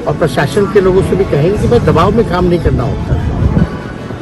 और प्रशासन के लोगों से भी कहेंगे कि भाई दबाव में काम नहीं करना होता।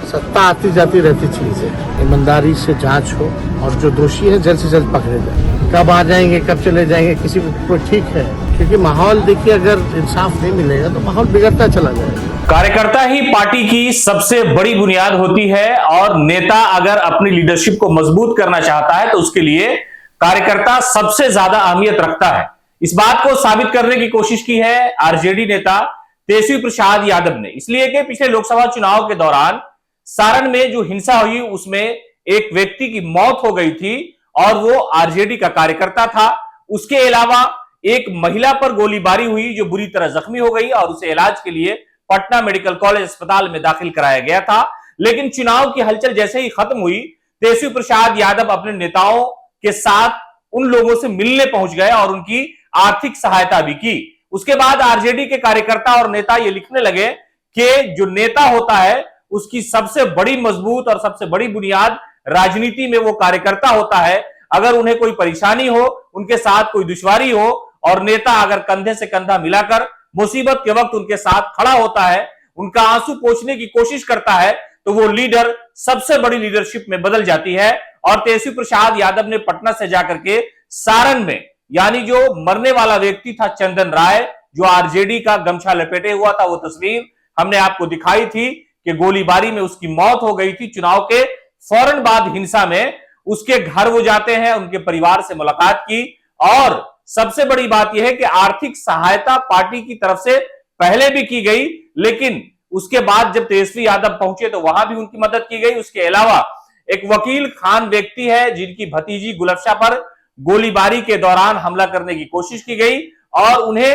सत्ता आती जाती रहती चीज है, ईमानदारी से जांच हो और जो दोषी है जल्द से जल्द पकड़े जाए। कब आ जाएंगे कब चले जाएंगे किसी को ठीक है, क्योंकि माहौल देखिए अगर इंसाफ नहीं मिलेगा तो माहौल बिगड़ता चला जाएगा। कार्यकर्ता ही पार्टी की सबसे बड़ी बुनियाद होती है और नेता अगर अपनी लीडरशिप को मजबूत करना चाहता है तो उसके लिए कार्यकर्ता सबसे ज्यादा अहमियत रखता है। इस बात को साबित करने की कोशिश की है आरजेडी नेता तेजस्वी प्रसाद यादव ने, इसलिए कि पिछले लोकसभा चुनाव के दौरान सारण में जो हिंसा हुई उसमें एक व्यक्ति की मौत हो गई थी और वो आरजेडी का कार्यकर्ता था। उसके अलावा एक महिला पर गोलीबारी हुई जो बुरी तरह जख्मी हो गई और उसे इलाज के लिए पटना मेडिकल कॉलेज अस्पताल में दाखिल कराया गया था। लेकिन चुनाव की हलचल जैसे ही खत्म हुई, तेजस्वी प्रसाद यादव अपने नेताओं के साथ उन लोगों से मिलने पहुंच गए और उनकी आर्थिक सहायता भी की। उसके बाद आरजेडी के कार्यकर्ता और नेता ये लिखने लगे कि जो नेता होता है उसकी सबसे बड़ी मजबूत और सबसे बड़ी बुनियाद राजनीति में वो कार्यकर्ता होता है। अगर उन्हें कोई परेशानी हो, उनके साथ कोई दुश्वारी हो और नेता अगर कंधे से कंधा मिलाकर मुसीबत के वक्त उनके साथ खड़ा होता है, उनका आंसू पोंछने की कोशिश करता है, तो वो लीडर सबसे बड़ी लीडरशिप में बदल जाती है। और तेजस्वी प्रसाद यादव ने पटना से जाकर के सारण में, यानी जो मरने वाला व्यक्ति था चंदन राय, जो आरजेडी का गमछा लपेटे हुआ था, वो तस्वीर हमने आपको दिखाई थी कि गोलीबारी में उसकी मौत हो गई थी। चुनाव के फौरन बाद हिंसा में उसके घर वो जाते हैं, उनके परिवार से मुलाकात की और सबसे बड़ी बात यह है कि आर्थिक सहायता पार्टी की तरफ से पहले भी की गई, लेकिन उसके बाद जब तेजस्वी यादव पहुंचे तो वहां भी उनकी मदद की गई। उसके अलावा एक वकील खान व्यक्ति है जिनकी भतीजी गुलफ्शा पर गोलीबारी के दौरान हमला करने की कोशिश की गई और उन्हें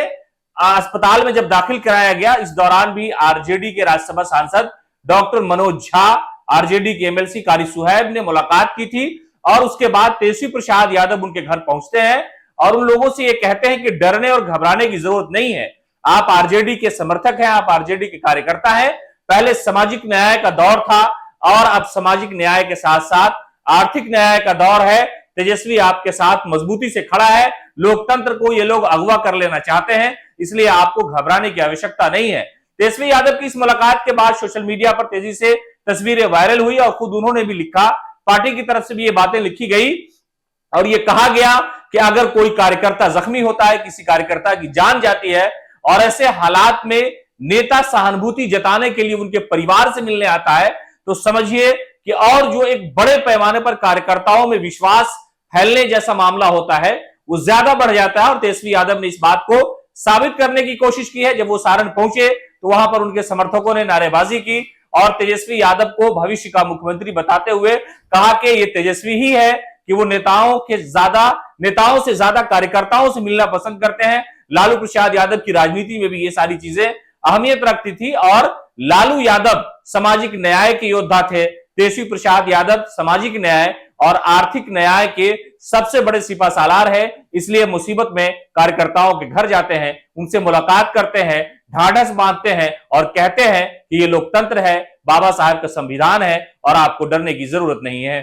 अस्पताल में जब दाखिल कराया गया, इस दौरान भी आरजेडी के राज्यसभा सांसद डॉक्टर मनोज झा, आरजेडी के एमएलसी कारी सुहैब ने मुलाकात की थी और उसके बाद तेजस्वी प्रसाद यादव उनके घर पहुंचते हैं और उन लोगों से ये कहते हैं कि डरने और घबराने की जरूरत नहीं है। आप आरजेडी के समर्थक हैं, आप आरजेडी के कार्यकर्ता हैं। पहले सामाजिक न्याय का दौर था और अब सामाजिक न्याय के साथ साथ आर्थिक न्याय का दौर है। तेजस्वी आपके साथ मजबूती से खड़ा है। लोकतंत्र को ये लोग अगवा कर लेना चाहते हैं, इसलिए आपको घबराने की आवश्यकता नहीं है। तेजस्वी यादव की इस मुलाकात के बाद सोशल मीडिया पर तेजी से तस्वीरें वायरल हुई और खुद उन्होंने भी लिखा, पार्टी की तरफ से भी ये बातें लिखी गई और ये कहा गया कि अगर कोई कार्यकर्ता जख्मी होता है, किसी कार्यकर्ता की जान जाती है और ऐसे हालात में नेता सहानुभूति जताने के लिए उनके परिवार से मिलने आता है, तो समझिए कि और जो एक बड़े पैमाने पर कार्यकर्ताओं में विश्वास फैलने जैसा मामला होता है वो ज्यादा बढ़ जाता है। और तेजस्वी यादव ने इस बात को साबित करने की कोशिश की है। जब वो सारण पहुंचे तो वहां पर उनके समर्थकों ने नारेबाजी की और तेजस्वी यादव को भविष्य का मुख्यमंत्री बताते हुए कहा कि ये तेजस्वी ही है कि वो नेताओं से ज्यादा कार्यकर्ताओं से मिलना पसंद करते हैं। लालू प्रसाद यादव की राजनीति में भी ये सारी चीजें अहमियत रखती थी और लालू यादव सामाजिक न्याय के योद्धा थे। तेजस्वी प्रसाद यादव सामाजिक न्याय और आर्थिक न्याय के सबसे बड़े सिपासालार है। इसलिए मुसीबत में कार्यकर्ताओं के घर जाते हैं, उनसे मुलाकात करते हैं, ढाढ़स बांधते हैं और कहते हैं कि ये लोकतंत्र है, बाबा साहब का संविधान है और आपको डरने की जरूरत नहीं है।